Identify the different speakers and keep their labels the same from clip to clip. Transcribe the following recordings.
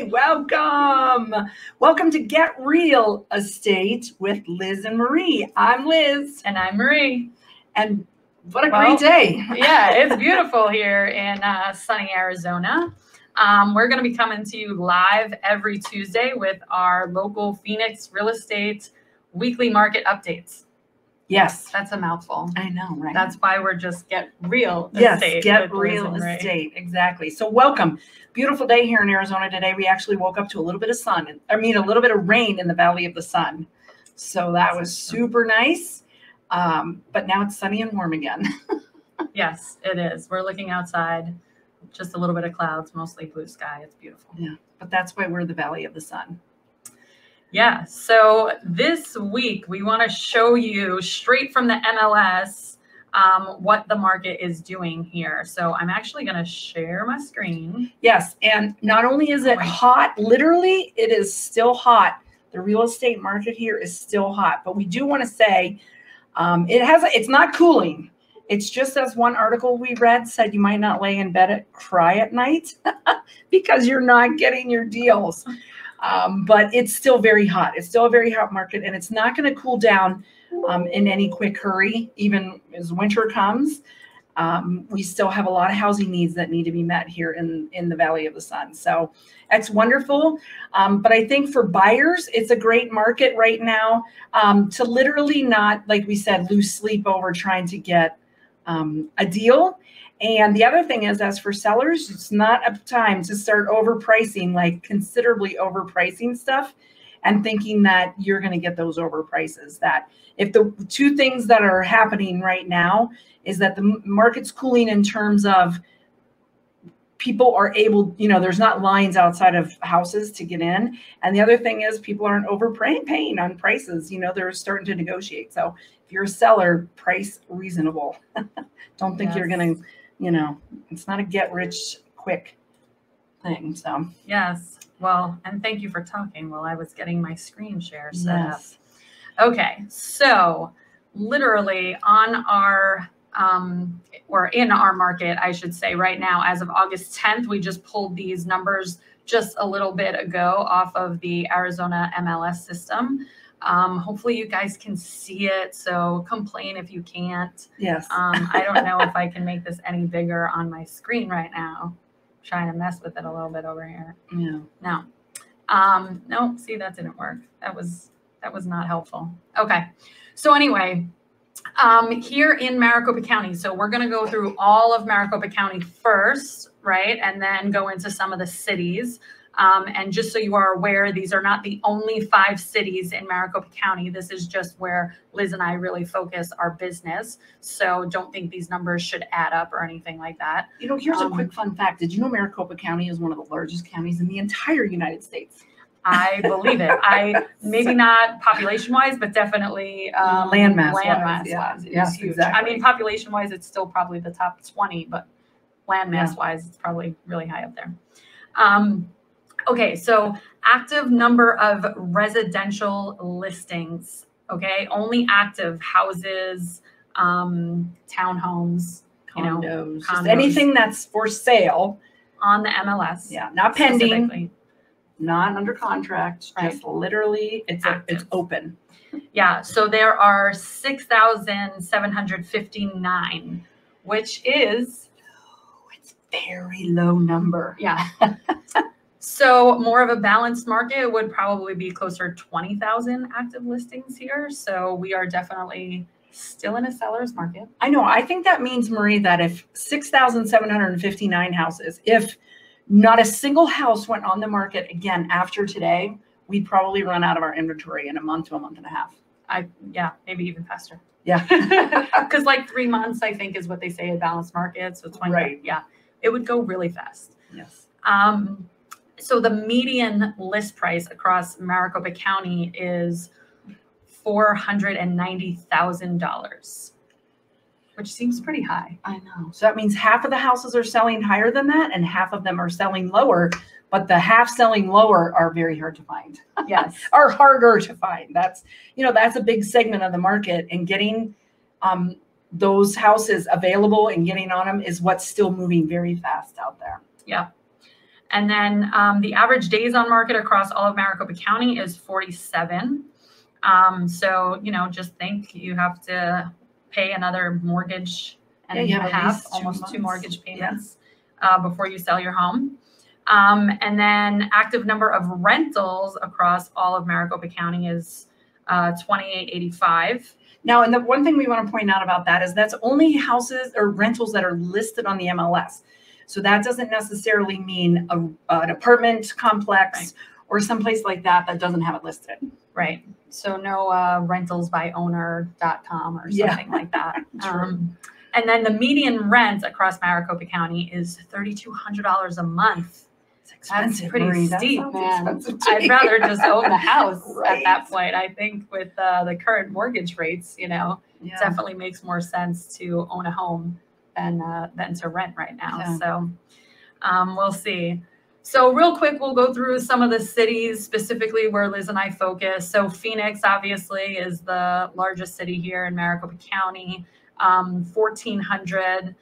Speaker 1: Hi, welcome. Welcome to Get Real Estate with Liz and Marie. I'm Liz.
Speaker 2: And I'm Marie.
Speaker 1: And what a great day.
Speaker 2: Yeah, it's beautiful here in sunny Arizona. We're going to be coming to you live every Tuesday with our local Phoenix real estate weekly market updates.
Speaker 1: Yes.
Speaker 2: That's a mouthful.
Speaker 1: I know, right?
Speaker 2: That's why we're just Get Real
Speaker 1: Yes,
Speaker 2: Estate.
Speaker 1: Get Real Estate. Exactly. So welcome. Beautiful day here in Arizona today. We actually woke up to a little bit of sun. A little bit of rain in the Valley of the Sun. So that was super nice. But now it's sunny and warm again.
Speaker 2: Yes, it is. We're looking outside. Just a little bit of clouds, mostly blue sky. It's beautiful.
Speaker 1: Yeah, but that's why we're the Valley of the Sun.
Speaker 2: Yeah, so this week we want to show you straight from the MLS what the market is doing here. So I'm actually going to share my screen.
Speaker 1: Yes, and not only is it hot, literally, it is still hot. The real estate market here is still hot, but we do want to say it's not cooling. It's just as one article we read said, you might not lay in bed and cry at night because you're not getting your deals. But it's still very hot. It's still a very hot market, and it's not going to cool down in any quick hurry, even as winter comes. We still have a lot of housing needs that need to be met here in the Valley of the Sun. So it's wonderful. But I think for buyers, it's a great market right now to literally not, like we said, lose sleep over trying to get a deal. And the other thing is, as for sellers, it's not a time to start overpricing, like considerably overpricing stuff and thinking that you're going to get those overprices. That if the two things that are happening right now is that the market's cooling in terms of people are able, there's not lines outside of houses to get in. And the other thing is people aren't overpaying on prices. They're starting to negotiate. So if you're a seller, price reasonable. Don't think you're going to, it's not a get rich quick thing. So
Speaker 2: yes. Well, and thank you for talking while I was getting my screen share set up. Okay. So literally on our, or in our market, I should say right now, as of August 10th, we just pulled these numbers just a little bit ago off of the Arizona MLS system. Hopefully you guys can see it. So complain if you can't.
Speaker 1: Yes.
Speaker 2: I don't know if I can make this any bigger on my screen right now. Trying to mess with it a little bit over here.
Speaker 1: Yeah.
Speaker 2: No. No, see, that didn't work. That was not helpful. Okay. So anyway, here in Maricopa County, so we're going to go through all of Maricopa County first, right? And then go into some of the cities. And just so you are aware, these are not the only 5 cities in Maricopa County. This is just where Liz and I really focus our business. So don't think these numbers should add up or anything like that.
Speaker 1: Here's a quick fun fact. Did you know Maricopa County is one of the largest counties in the entire United States?
Speaker 2: I believe it. Maybe not population-wise, but definitely
Speaker 1: landmass-wise.
Speaker 2: It's huge.
Speaker 1: Exactly.
Speaker 2: Population-wise, it's still probably the top 20, but landmass-wise, it's probably really high up there. Okay, so active number of residential listings, okay? Only active houses, townhomes,
Speaker 1: condos. Just anything that's for sale.
Speaker 2: On the MLS.
Speaker 1: Yeah, not pending, not under contract, just literally it's open.
Speaker 2: Yeah, so there are 6,759, which is...
Speaker 1: it's a very low number.
Speaker 2: Yeah. So more of a balanced market would probably be closer to 20,000 active listings here. So we are definitely still in a seller's market.
Speaker 1: I know. I think that means, Marie, that if 6,759 houses, if not a single house went on the market again after today, we'd probably run out of our inventory in a month to a month and a half.
Speaker 2: Yeah, maybe even faster.
Speaker 1: Yeah.
Speaker 2: Because like 3 months, I think, is what they say a balanced market. So it's
Speaker 1: right.
Speaker 2: Yeah, it would go really fast.
Speaker 1: Yes.
Speaker 2: So the median list price across Maricopa County is $490,000, which seems pretty high.
Speaker 1: I know. So that means half of the houses are selling higher than that, and half of them are selling lower. But the half selling lower are very hard to find.
Speaker 2: Yes,
Speaker 1: are harder to find. That's that's a big segment of the market, and getting those houses available and getting on them is what's still moving very fast out there.
Speaker 2: Yeah. And then the average days on market across all of Maricopa County is 47. So, you know, just think you have to pay another mortgage and a half, almost 2 mortgage payments before you sell your home. And then active number of rentals across all of Maricopa County is 2885.
Speaker 1: Now, and the one thing we want to point out about that is that's only houses or rentals that are listed on the MLS. So that doesn't necessarily mean an apartment complex or someplace like that that doesn't have it listed.
Speaker 2: Right. So no rentalsbyowner.com or something like that. And then the median rent across Maricopa County is $3,200 a month. That's pretty steep, man. I'd rather just own the house at that point. I think with the current mortgage rates, you know, it definitely makes more sense to own a home than to rent right now. So we'll see. So real quick, we'll go through some of the cities specifically where Liz and I focus. So Phoenix, obviously, is the largest city here in Maricopa County. 1,400,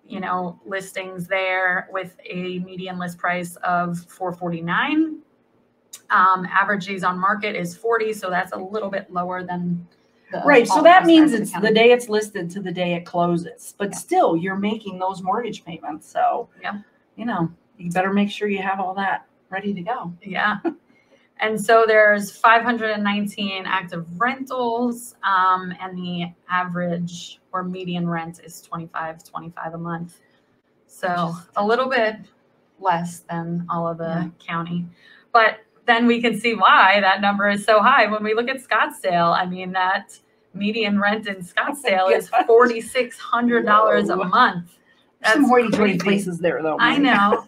Speaker 2: you know, listings there with a median list price of $449. Average days on market is 40, so that's a little bit lower than
Speaker 1: right. So that means it's the day it's listed to the day it closes, but still you're making those mortgage payments. So you know, you better make sure you have all that ready to go.
Speaker 2: Yeah. And so there's 519 active rentals, and the average or median rent is $25 a month. So a little bit less than all of the county. But then we can see why that number is so high. When we look at Scottsdale, I mean, that median rent in Scottsdale is $4,600 a month.
Speaker 1: That's some hoity-toity places there, though.
Speaker 2: I know.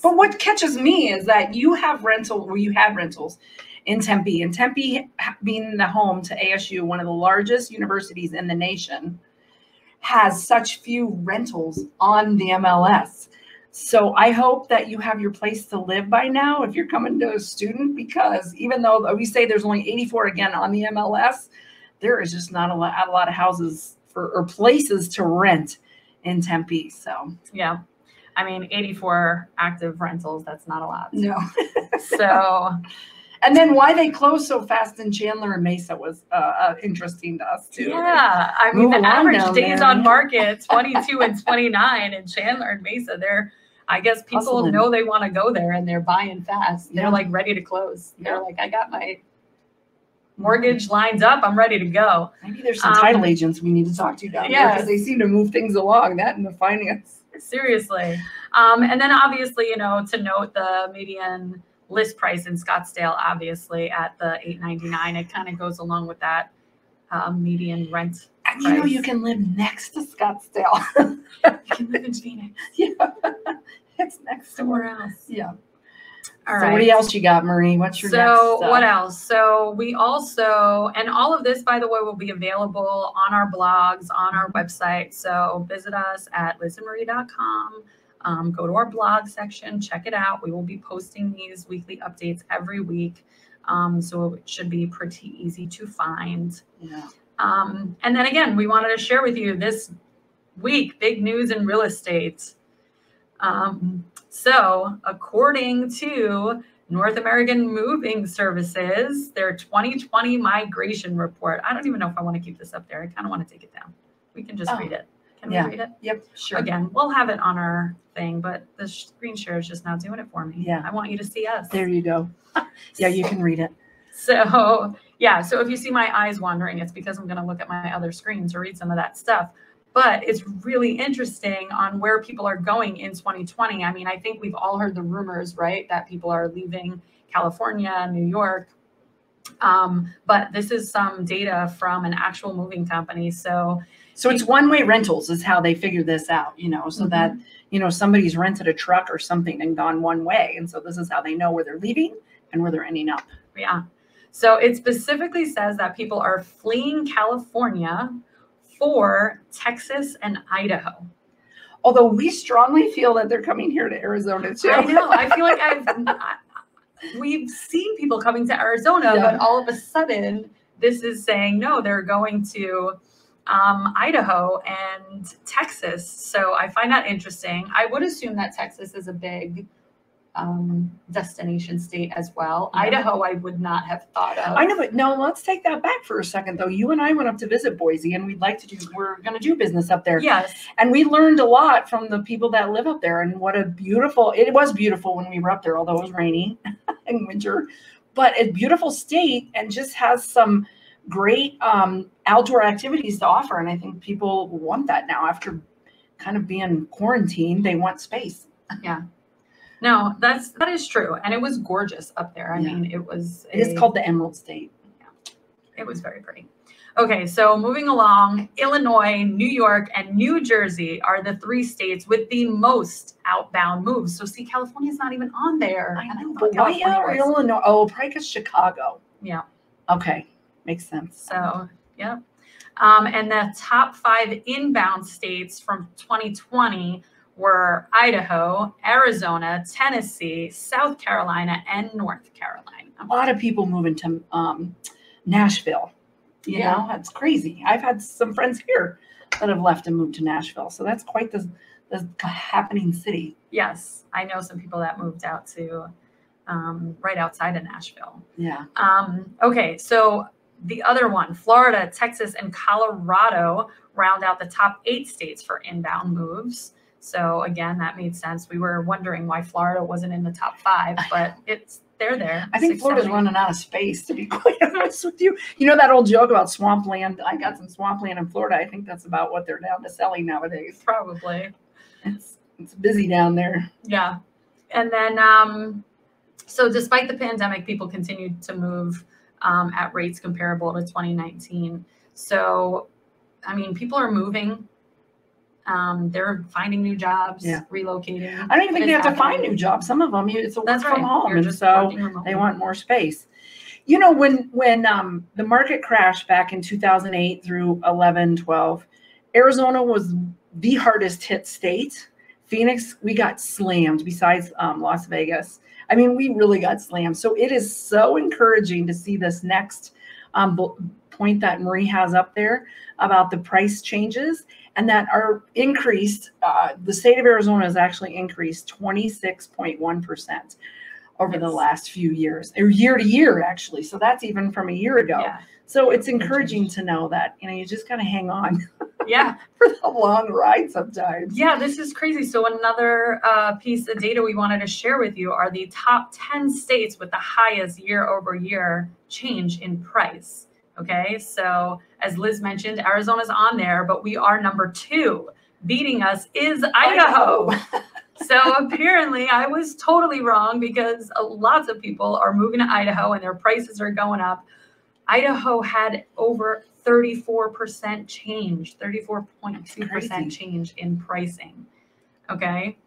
Speaker 1: But what catches me is that you had rentals in Tempe, and Tempe being the home to ASU, one of the largest universities in the nation, has such few rentals on the MLS. So I hope that you have your place to live by now if you're coming to a student, because even though we say there's only 84 again on the MLS, there is just not a lot of houses or places to rent in Tempe. So
Speaker 2: yeah. I mean, 84 active rentals, that's not a lot.
Speaker 1: No.
Speaker 2: So,
Speaker 1: and then why they closed so fast in Chandler and Mesa was interesting to us too.
Speaker 2: Yeah. I mean, the average days on market, 22 and 29 in Chandler and Mesa, I guess people know they want to go there and they're buying fast. They're like ready to close. They're like, I got my mortgage lined up. I'm ready to go.
Speaker 1: Maybe there's some title agents we need to talk to down there, because they seem to move things along, that and the finance.
Speaker 2: Seriously. And then obviously, you know, to note the median list price in Scottsdale, obviously at the $899, it kind of goes along with that median rent.
Speaker 1: And you know, you can live next to Scottsdale.
Speaker 2: You can live in Phoenix.
Speaker 1: Yeah. It's next
Speaker 2: somewhere else.
Speaker 1: Yeah.
Speaker 2: All right.
Speaker 1: So what else you got, Marie? What's your next stuff?
Speaker 2: What else? So we also, and all of this, by the way, will be available on our blogs, on our website. So visit us at lizandmarie.com. Go to our blog section, check it out. We will be posting these weekly updates every week. So it should be pretty easy to find.
Speaker 1: Yeah.
Speaker 2: And then again, we wanted to share with you this week, big news in real estate. So according to North American Moving Services, their 2020 migration report. I don't even know if I want to keep this up there. I kind of want to take it down. We can just read it. Can we read it?
Speaker 1: Yep, sure.
Speaker 2: Again, we'll have it on our thing, but the screen share is just not doing it for me.
Speaker 1: Yeah.
Speaker 2: I want you to see us.
Speaker 1: There you go. Yeah, you can read it.
Speaker 2: So, yeah. So if you see my eyes wandering, it's because I'm going to look at my other screen to read some of that stuff. But it's really interesting on where people are going in 2020. I mean, I think we've all heard the rumors, right, that people are leaving California, New York. But this is some data from an actual moving company. So
Speaker 1: it's one-way rentals is how they figure this out, you know, so that, you know, somebody's rented a truck or something and gone one way. And so this is how they know where they're leaving and where they're ending up.
Speaker 2: Yeah. So it specifically says that people are fleeing California for Texas and Idaho.
Speaker 1: Although we strongly feel that they're coming here to Arizona too.
Speaker 2: I know. I feel like we've seen people coming to Arizona, but all of a sudden this is saying, no, they're going to Idaho and Texas. So I find that interesting. I would assume that Texas is a big destination state as well. Yeah. Idaho, I would not have thought of.
Speaker 1: I know, but no, let's take that back for a second though. You and I went up to visit Boise, and we're going to do business up there.
Speaker 2: Yes.
Speaker 1: And we learned a lot from the people that live up there, and it was beautiful when we were up there, although it was rainy in winter, but a beautiful state, and just has some great outdoor activities to offer. And I think people want that now after kind of being quarantined. They want space.
Speaker 2: Yeah. No, that is true. And it was gorgeous up there. I mean, it
Speaker 1: is called the Emerald State.
Speaker 2: Yeah, it was very pretty. Okay, so moving along, Illinois, New York, and New Jersey are the 3 states with the most outbound moves. So see, California's not even on there.
Speaker 1: I know, but why are Illinois? Oh, probably because Chicago.
Speaker 2: Yeah.
Speaker 1: Okay, makes sense.
Speaker 2: So, yeah. And the top 5 inbound states from 2020 were Idaho, Arizona, Tennessee, South Carolina, and North Carolina.
Speaker 1: A lot of people moving to Nashville. You know, that's crazy. I've had some friends here that have left and moved to Nashville. So that's quite the happening city.
Speaker 2: Yes. I know some people that moved out to right outside of Nashville.
Speaker 1: Yeah.
Speaker 2: Okay. So the other one, Florida, Texas, and Colorado round out the top 8 states for inbound moves. So again, that made sense. We were wondering why Florida wasn't in the top 5, but they're there.
Speaker 1: I think Florida's running out of space, to be quite honest with you. You know that old joke about swampland? I got some swampland in Florida. I think that's about what they're down to selling nowadays.
Speaker 2: Probably.
Speaker 1: It's busy down there.
Speaker 2: Yeah. And then, so despite the pandemic, people continued to move at rates comparable to 2019. So, I mean, people are moving. They're finding new jobs, relocating.
Speaker 1: I don't even think they have to find new jobs. Some of them, it's a work from home, and so they want more space. You know, when the market crashed back in 2008 through 11, 12, Arizona was the hardest hit state. Phoenix, we got slammed besides Las Vegas. I mean, we really got slammed. So it is so encouraging to see this next point that Marie has up there about the price changes, and that are increased. The state of Arizona has actually increased 26.1% over the last few years, or year to year, actually. So that's even from a year ago. Yeah. So it's encouraging to know that, you just got to hang on.
Speaker 2: Yeah.
Speaker 1: For the long ride sometimes.
Speaker 2: Yeah, this is crazy. So another piece of data we wanted to share with you are the top 10 states with the highest year-over-year change in price. Okay, so as Liz mentioned, Arizona's on there, but we are number 2. Beating us is Idaho. So apparently I was totally wrong, because lots of people are moving to Idaho and their prices are going up. Idaho had over 34% change, 34.2% change in pricing. Okay.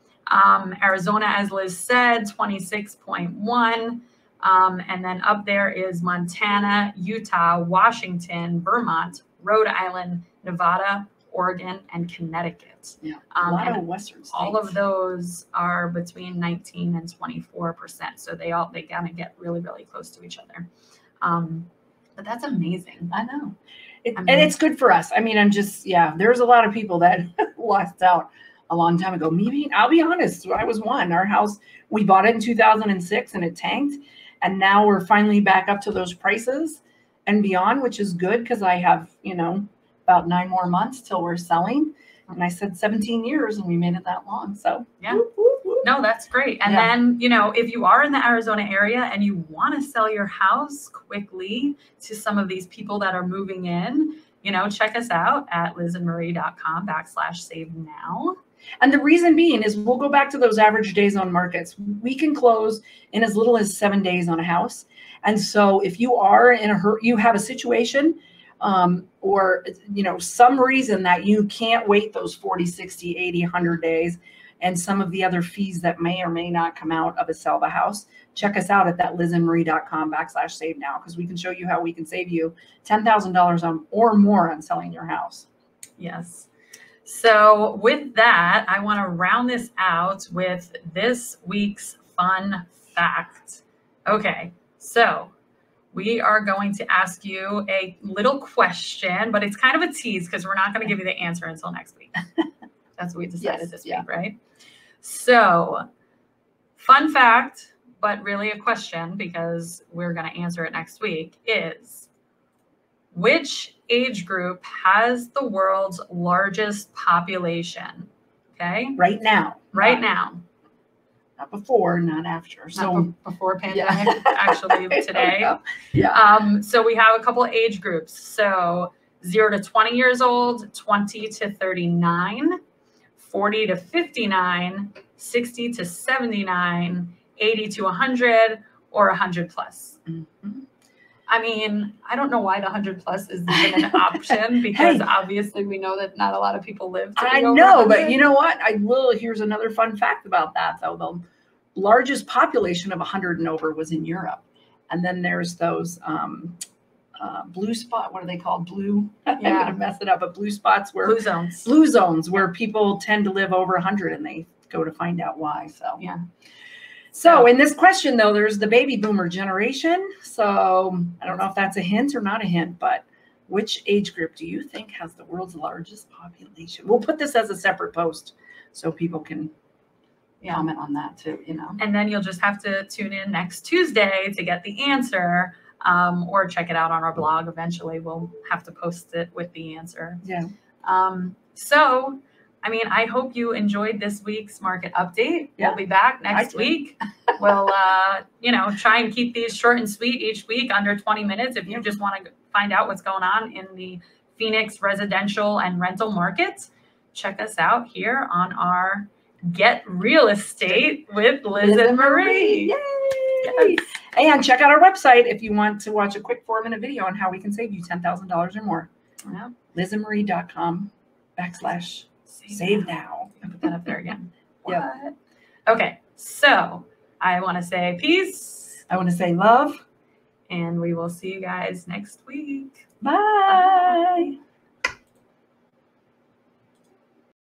Speaker 2: Arizona, as Liz said, 26.1. And then up there is Montana, Utah, Washington, Vermont, Rhode Island, Nevada, Oregon, and Connecticut.
Speaker 1: Yeah, a lot of Western states.
Speaker 2: All of those are between 19 and 24%. So they kind of get really, really close to each other. But that's amazing.
Speaker 1: I know. And it's good for us. I mean, there's a lot of people that lost out a long time ago. Maybe, I'll be honest, I was one. Our house, we bought it in 2006 and it tanked. And now we're finally back up to those prices and beyond, which is good, because I have, about 9 more months till we're selling. And I said 17 years, and we made it that long. So
Speaker 2: yeah. No, that's great. And then, if you are in the Arizona area and you want to sell your house quickly to some of these people that are moving in, check us out at lizandmarie.com/save-now.
Speaker 1: And the reason being is we'll go back to those average days on markets. We can close in as little as 7 days on a house. And so if you are in a hurry, you have a situation, or, some reason that you can't wait those 40, 60, 80, 100 days, and some of the other fees that may or may not come out of a sell of a house, check us out at that lizandmarie.com/save-now, because we can show you how we can save you $10,000 or more on selling your house.
Speaker 2: Yes. So with that, I want to round this out with this week's fun fact. Okay, so we are going to ask you a little question, but it's kind of a tease because we're not going to give you the answer until next week. That's what we decided this week, right? So, fun fact, but really a question because we're going to answer it next week is, which age group has the world's largest population? Okay.
Speaker 1: Right now.
Speaker 2: Right now.
Speaker 1: Not before, not after. So
Speaker 2: before pandemic, actually today.
Speaker 1: Yeah.
Speaker 2: So we have a couple of age groups. So 0 to 20 years old, 20 to 39, 40 to 59, 60 to 79, 80 to 100, or 100 plus.
Speaker 1: Mm-hmm.
Speaker 2: I mean, I don't know why the 100 plus is even an option because obviously we know that not a lot of people live to be
Speaker 1: I
Speaker 2: over
Speaker 1: know,
Speaker 2: 100.
Speaker 1: but you know what? Here's another fun fact about that, though. The largest population of 100 and over was in Europe. And then there's those blue spot, what are they called? I'm going to mess it up, but blue spots where blue zones where people tend to live over 100 and they go to find out why. So in this question, though, there's the baby boomer generation. So I don't know if that's a hint or not a hint, but which age group do you think has the world's largest population? We'll put this as a separate post so people can comment on that too,
Speaker 2: And then you'll just have to tune in next Tuesday to get the answer, or check it out on our blog. Eventually, we'll have to post it with the answer.
Speaker 1: Yeah.
Speaker 2: So, I mean, I hope you enjoyed this week's market update.
Speaker 1: Yeah.
Speaker 2: We'll be back next week. We'll, try and keep these short and sweet each week, under 20 minutes. If you just want to find out what's going on in the Phoenix residential and rental markets, check us out here on our Get Real Estate with Liz and Marie.
Speaker 1: Yay! Yes. And check out our website if you want to watch a quick 4-minute video on how we can save you $10,000 or more.
Speaker 2: Yeah.
Speaker 1: lizandmarie.com/save now.
Speaker 2: I'll put that up there again.
Speaker 1: Yeah.
Speaker 2: Okay. So I want to say peace.
Speaker 1: I want to say love.
Speaker 2: And we will see you guys next week.
Speaker 1: Bye.